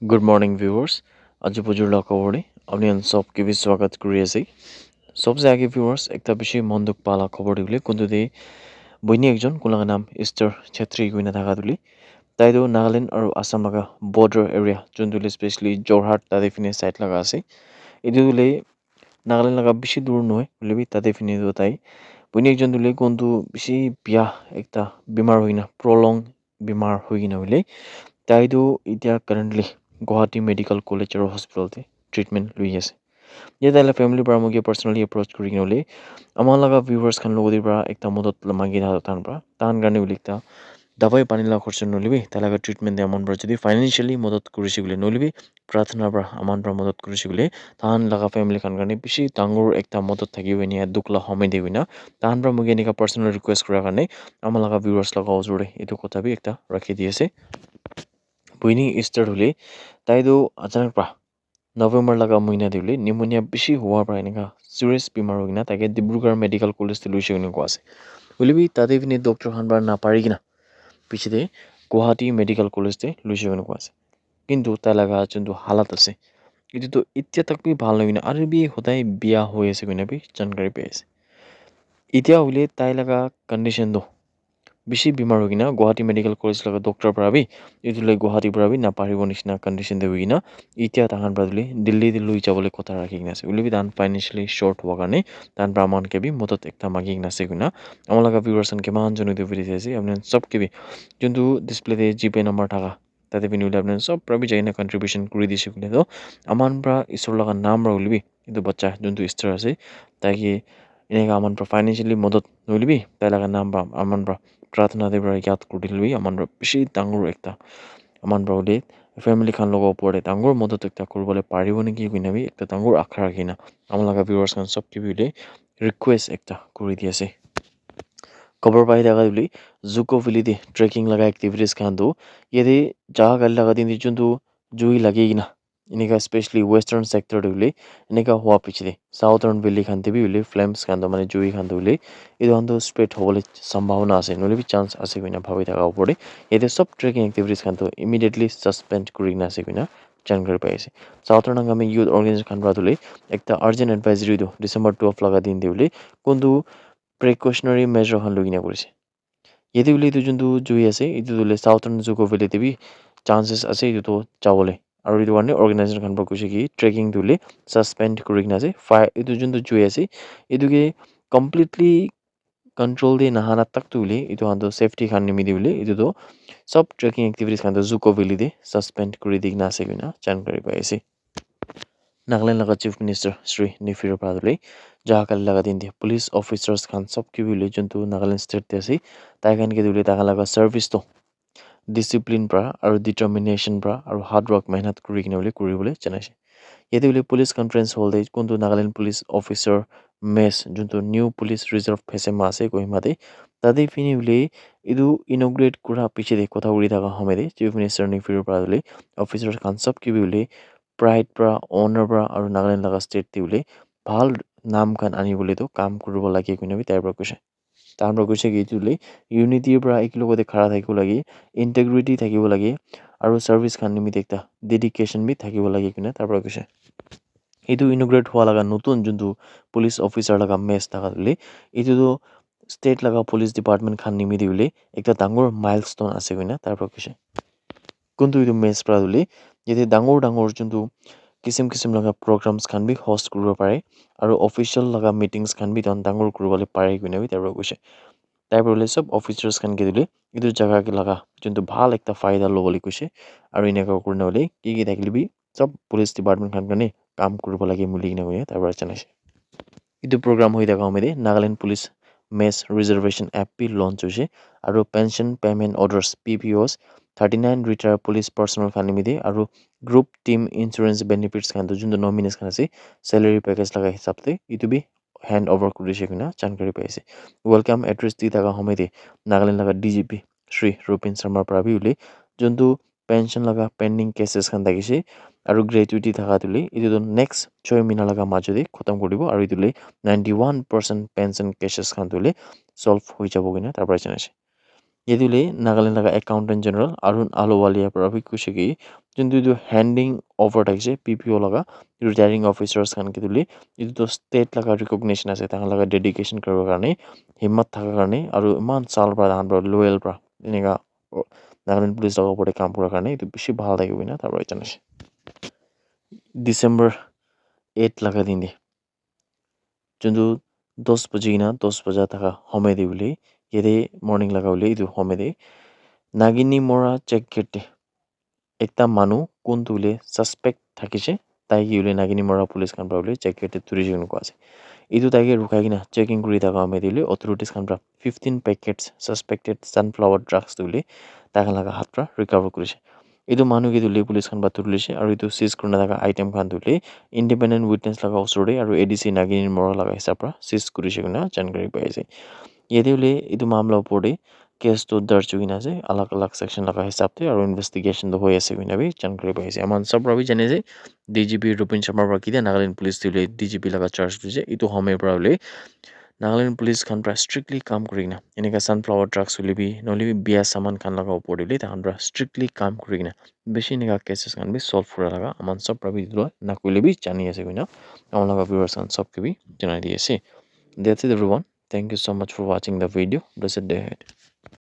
Good morning viewers. আজি পুজোৰ খবৰে আপুনি সবকে भी স্বাগত কৰি আছে सबसे आगे viewers একটা বেশি মন দুখ পালা খবর দিলে কিন্তু দে বইনি একজন কোলাঙা নাম ইস্টার ছেত্রী গুইনা থাকা তুলি তাইতো নাগাল্যান্ড আৰু আসাম লাগা বর্ডার এরিয়া যোনতুলি স্পেশালি যোরহাট তাতে ফিনে সাইট লাগা আছে এটি তুলে নাগাল্যান্ড লাগা বেশি দূর নয় বলে তাতে ফিনে তো তাই বইনি একজন তুলে কিন্তু বেশি বিয়া একটা বিমার হইনা প্রলং বিমার হইনা বলে তাইতো এতিয়া কারেন্টলি গুৱাহাটী মেডিকেল কলেজ আৰু হস্পিটেলতে ট্ৰিটমেণ্ট লৈ আছে যে তাইলে ফেমিলিৰ পৰা মোক পাৰ্চনেলি এপ্ৰ'চ কৰি কিনে আমাৰ লগা ভিউৱাৰ্ছ খান লগতে পৰা একটা মদত মাগি তাহান পৰা তাহান কাৰণে বুলি একটা দাবাই পানী লগা খৰচ নলিবি তাই লগা ট্ৰিটমেণ্ট দিয়ে আমাৰ পৰা যদি ফাইনেন্সিয়েলি মদত কৰিছে বুলি নলিবি প্ৰাৰ্থনাৰ পৰা আমাৰ পৰা মদত কৰিছে বুলি তাহান লগা ফেমিলি খান কাৰণে বেছি ডাঙৰ একটা মদত থাকিব এনে দুখ লগা সময় দিবি না তাহান পৰা মোক এনেকুৱা পাৰ্চনেল ৰিকুৱেষ্ট কৰাৰ কাৰণে আমাৰ লগা ভিউৱাৰ্ছ লগা ওচৰতে এইটো কথা বি একটা ৰাখি দি আছে বইনি ষ্টাৰ্ট হ'লে তাইতো আচানক পৰা নৱেম্বৰ লগা মহিনা দিলে নিউমনিয়া বেছি হোৱাৰ পৰা এনেকুৱা চিৰিয়াছ বেমাৰ হৈ কিনা তাকে ডিব্ৰুগড় মেডিকেল কলেজতে লৈছে এনেকুৱা আছে বুলিবি তাতে পিনে ডক্টৰ খান বাৰ নাপাৰি কিনা পিছতে গুৱাহাটী মেডিকেল কলেজতে লৈছে এনেকুৱা আছে কিন্তু তাই লগা যোনটো হালাত আছে এইটোতো এতিয়া তাক বি ভাল নহয় কিনা আৰু বি সদায় বিয়া হৈ আছে কিনা বি জানকাৰী পাই আছে এতিয়া হ'লে তাই লগা কণ্ডিশ্যনটো বেছি বেমাৰ হৈ কিনা গুৱাহাটী মেডিকেল কলেজ লগা ডক্টৰ পৰা বি এইটোলৈ গুৱাহাটীৰ পৰা বি নাপাৰিব নিচিনা কণ্ডিশ্যন হৈ কিনা এতিয়া তাহান পৰা দিল্লী লৈ যাবলৈ কথা ৰাখি কিনা আছে বুলি তাহান ফাইনেন্সিয়েলি শ্বৰ্ট হোৱাৰ কাৰণে তাহান পৰা আমানকে বি মদত একটা মাগি কিনা আছে কিনা আমাৰ লগা ভিউৱাৰ্ছন কিমান জন এইটো ভিডিঅ' চাইছে আপুনি চবকে বি যোনটো ডিছপ্লেতে জিপে নম্বৰ থকা তাতে পিনি ওলাই আপুনি চব পৰা বি যাই কিনা কণ্ট্ৰিবিউশ্যন কৰি দিছে বুলি তো আমাৰ পৰা ঈশ্বৰৰ লগা নাম পৰা উলিবি এইটো বাচ্চা যোনটো ষ্টাৰ আছে তাকে এনেকুৱা আমাৰ পৰা ফাইনেন্সিয়েলি মদত নলিবি তাই লগা নাম পৰা আমাৰ পৰা প্ৰাৰ্থনা দেৱৰ ইয়াত কৰি দিলবি আমাৰ বেছি ডাঙৰ একটা আমাৰ পৰা ফেমিলি খান লগৰ ওপৰতে ডাঙৰ মদত একটা কৰিবলৈ পাৰিব নেকি কিনাবি একটা ডাঙৰ আশা ৰাখিনা আমাৰ লগা ভিউৱাৰ্ছ খান চব টিভিতে ৰিকুৱেষ্ট একটা কৰি দি আছে খবৰ পাই থাকা বুলি জুকো ভেলিতে ট্ৰেকিং লগা এক্টিভিটিজ খানটো ইয়াতে জাগা গাড়ী লগা দিন যোনটো জুই লাগি কিনা এনেকুৱা স্পেচিয়েলি ৱেষ্টাৰ্ণ ছেক্টৰ দিলে এনেকুৱা হোৱা পিছতে চাউথাৰ্ণ ভেলি খানতে বি হ'লে ফ্লেমছ খানটো মানে জুই খানটো হ'লে এইটো খানটো স্প্ৰেড হ'বলৈ সম্ভাৱনা আছে নহ'লে বি চান্স আছে কিনা ভাবি থকা ওপৰতে ইয়াতে চব ট্ৰেকিং এক্টিভিটিজ খানটো ইমিডিয়েটলি ছাছপেণ্ড কৰি কিনা আছে কিনা জানকাৰী পাই আছে চাউথাৰ্ণ আগামী ইউথ অৰ্গেনাইজেশ্যন খান পৰা তুলি একটা আৰ্জেণ্ট এডভাইজৰি দিওঁ ডিচেম্বৰ 12 লগা দিন দিবলৈ কোনটো প্ৰিকশ্যনাৰী মেজাৰ খান লৈ কিনে কৰিছে ইয়াতে বুলি এইটো যোনটো জুই আছে এইটো দিলে চাউথাৰ্ণ জুকো ভেলিতে বি চান্সেছ আছে এইটোতো যাবলৈ আৰু এইটো কাৰণে অৰ্গেনাইজেশ্যন খান পৰা কৈছে কি ট্ৰেকিং দিলে ছাছপেণ্ড কৰি কিনে আছে এইটো যোনটো জুই আছে এইটোকে কমপ্লিটলি কণ্ট্ৰল দি নাহানা তাক তুলি এইটো খানটো ছেফটি খান নিমিদি বুলি এইটোতো সব ট্ৰেকিং এক্টিভিটিজ খানটো জুকো ভেলিতে ছাছপেণ্ড কৰি দি কিনে আছে কিনা জানকাৰী পাই আছে নাগালেণ্ড লগা চিফ মিনিষ্টাৰ শ্ৰী নিফিৰ পাদুলি যাহাকালি লগা দিন দিয়ে পুলিচ অফিচাৰ্ছ খান চব কি বুলি যোনটো নাগালেণ্ড ষ্টেটতে আছে তাই খানকে দিলে তাহাৰ লগা ছাৰ্ভিচটো ডিচিপ্লিন পৰা আৰু ডিটাৰমিনেশ্যন পৰা আৰু হাৰ্ড ৱৰ্ক মেহনত কৰি কিনে বুলি কৰিবলৈ জনাইছে ইয়াতে বুলি পুলিচ কনফাৰেঞ্চ হ'লতে কোনটো নাগালেণ্ড পুলিচ অফিচাৰ মেছ যোনটো নিউ পুলিচ ৰিজাৰ্ভ ফেচেমা আছে কহিমাতে তাতে পিনি বুলি এইটো ইনগ্ৰেট কৰা পিছতে কথা উৰি থকা সময়তে চিফ মিনিষ্টাৰ নিফিৰ পাদুলি অফিচাৰ খান চব কি বুলি প্ৰাইড পৰা অনাৰ পৰা আৰু নাগালেণ্ড লগা ষ্টেট দিবলৈ ভাল নাম খান আনিবলৈতো কাম কৰিব লাগে কিনে তাইৰ পৰা কৈছে তাৰ পৰা কৈছে কি এইটো ইউনিটিৰ পৰা একেলগতে খাৰা থাকিব লাগে ইণ্টিগ্ৰিটি থাকিব লাগে আৰু ছাৰ্ভিচ খান নিমিত্তে একটা ডেডিকেশ্যন বি থাকিব লাগে কিনে তাৰ পৰা কৈছে এইটো ইনগ্ৰেট হোৱা লগা নতুন যোনটো পুলিচ অফিচাৰ লগা মেচ থকা বুলি এইটোতো ষ্টেট লগা পুলিচ ডিপাৰ্টমেণ্ট খান নিমিত্তে বুলি একটা ডাঙৰ মাইলষ্টন আছে কিনে তাৰ পৰা কৈছে কোনটো এইটো মেচ পৰা বুলি ইয়াতে ডাঙৰ ডাঙৰ যোনটো কিচিম লগা প্ৰগ্ৰামছ খান বি হোষ্ট কৰিব পাৰে আৰু অফিচিয়েল লগা মিটিংছ খান বি ডাঙৰ কৰিবলৈ পাৰে কিনে তাৰ পৰা কৈছে তাই পৰা চব অফিচাৰ্ছ খানকে দিলে এইটো জেগাকে লগা যোনটো ভাল একটা ফাইদা ল'বলৈ কৈছে আৰু এনেকুৱা কৰি নহ'লে কি থাকিলে চব পুলিচ ডিপাৰ্টমেণ্ট খান কাৰণে কাম কৰিব লাগে মিলি কিনে তাৰ পৰা জনাইছে এইটো প্ৰগ্ৰাম হৈ থকা সময়তে Nagaland police mess reservation app বি লঞ্চ হৈছে আৰু pension payment orders PPOs 39 retire police personnel খান নিমিত্তে আৰু গ্ৰুপ টিম ইঞ্চুৰেঞ্চ বেনিফিটছ খানটো যোনটো নমিনেছ খান আছে চেলাৰী পেকেজ লগা হিচাপতে এইটো বি হেণ্ড অভাৰ কৰিছে কিনা জানকাৰী পাইছে ৱেলকাম এড্ৰেছ দি থকা সময়তে নাগালেণ্ড লগা DGP শ্ৰী ৰূপেন শৰ্মাৰ পৰা বি বুলি যোনটো পেঞ্চন লগা পেণ্ডিং কেছেছ খান থাকিছে আৰু গ্ৰেজুইটি থকা তুলি এইটো নেক্সট 6 মহিনা লগা মাজতে খতম কৰিব আৰু এইটোলৈ 91% পেঞ্চন কেছেছ খান তুলি চল্ভ হৈ যাব কিনে তাৰ পৰা জনাইছে यदुले नागालैंड लगा अकाउंटेंट जनरल अरुण आलोवालिया पर अभी कुछ की जो हैंडिंग ओवर थाकिसे पीपीओ लगा रिटायरिंग ऑफिसर्स खान के तुले इदु तो स्टेट लगा रिकॉग्निशन আছে तांगा लगा डेडिकेशन करबो कारणे हिम्मत थाका कारणे अरु मान साल बाद हानबो लोयल प्रा इनेगा नागालैंड पुलिस लगा पड़े काम पुरा कारणे इदु बेसी ভাল লাগে बिना तारबो इतनसे डिसेंबर 8 लगा दिने जुन्दु 10 बजे ना 10 बजा थाका हमे दिउले येदे मॉर्निंग लगा उले इदु हमे दे नागिनी मोरा चेक गेटे एकता मानु कोन तुले सस्पेक्ट थाकिसे ताइकी उले नागिनी मोरा पुलिस खान प्राउले चेक गेटे तुरी जिगनु को আছে इदु ताइके रुकाइकिना चेकिङ गुरी थाका हमे दिउले अथॉरिटीज खान प्रा 15 पैकेट्स सस्पेक्टेड सनफ्लावर ड्रग्स तुले ताका लगा हात प्रा रिकभर करिसे इदु मानु के तुले पुलिस खान बातुरलिसे और इदु सीज करना थाका आइटम खान तुले इंडिपेंडेंट विटनेस लगा उसुरे और एडीसी नागिनी मोरा लगा हिसाब प्रा सीज करिसे गुना जानकारी पाइसे यदिले इदु मामला पड़े केस तो दर्ज हुई ना से अलग अलग सेक्शन लगा हिसाब थे और इन्वेस्टिगेशन तो हो ऐसे भी ना भी जानकारी पाई से अमान सब रवि जने से डीजीपी रुपिन शर्मा बाकी दे नागालैंड पुलिस दिले डीजीपी लगा चार्ज दिसे इतो हमें प्रॉब्ले नागालैंड पुलिस खान प्रा स्ट्रिक्टली काम करिना इनेका सनफ्लावर ड्रग्स हुले भी नोली भी बिया सामान खान लगा पड़ेले तान प्रा स्ट्रिक्टली काम करिना बेसी नेका केसेस खान भी सॉल्व फुरा लगा अमान सब रवि दिलो ना कोइले भी जानी ऐसे बिना अमान लगा व्यूअर्स खान सब के भी जना दिए से that's it everyone thank you so much for watching the video blessed day ahead